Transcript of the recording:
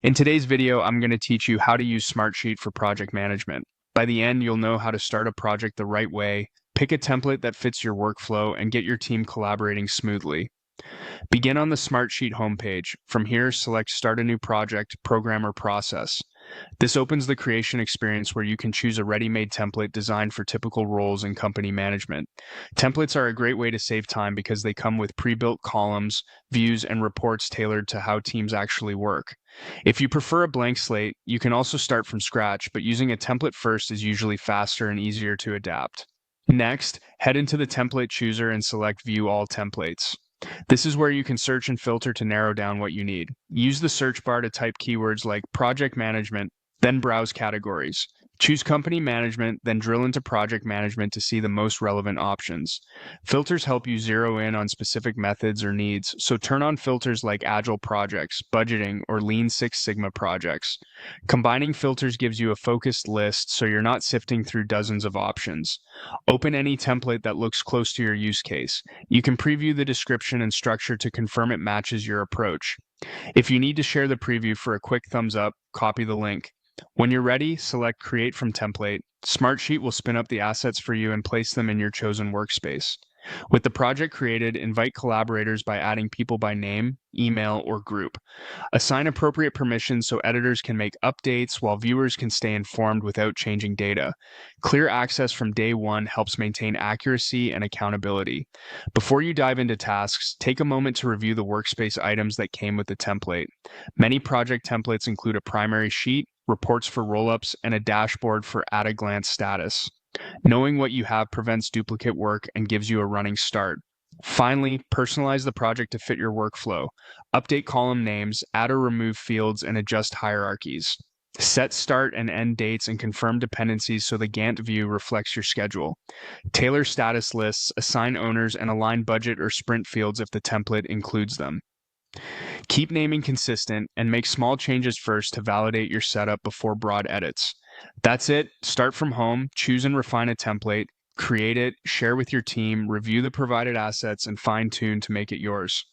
In today's video, I'm going to teach you how to use Smartsheet for project management. By the end, you'll know how to start a project the right way, pick a template that fits your workflow, and get your team collaborating smoothly. Begin on the Smartsheet homepage. From here, select Start a New Project, Program, or Process. This opens the creation experience where you can choose a ready-made template designed for typical roles in company management. Templates are a great way to save time because they come with pre-built columns, views, and reports tailored to how teams actually work. If you prefer a blank slate, you can also start from scratch, but using a template first is usually faster and easier to adapt. Next, head into the template chooser and select View All Templates. This is where you can search and filter to narrow down what you need. Use the search bar to type keywords like project management, then browse categories. Choose company management, then drill into project management to see the most relevant options. Filters help you zero in on specific methods or needs, so turn on filters like Agile projects, budgeting, or Lean Six Sigma projects. Combining filters gives you a focused list so you're not sifting through dozens of options. Open any template that looks close to your use case. You can preview the description and structure to confirm it matches your approach. If you need to share the preview for a quick thumbs up, copy the link. When you're ready, select Create from Template. Smartsheet will spin up the assets for you and place them in your chosen workspace. With the project created, invite collaborators by adding people by name, email, or group. Assign appropriate permissions so editors can make updates while viewers can stay informed without changing data. Clear access from day one helps maintain accuracy and accountability. Before you dive into tasks, take a moment to review the workspace items that came with the template. Many project templates include a primary sheet, reports for rollups, and a dashboard for at-a-glance status. Knowing what you have prevents duplicate work and gives you a running start. Finally, personalize the project to fit your workflow. Update column names, add or remove fields, and adjust hierarchies. Set start and end dates and confirm dependencies so the Gantt view reflects your schedule. Tailor status lists, assign owners, and align budget or sprint fields if the template includes them. Keep naming consistent and make small changes first to validate your setup before broad edits. That's it. Start from home, choose and refine a template, create it, share with your team, review the provided assets, and fine tune to make it yours.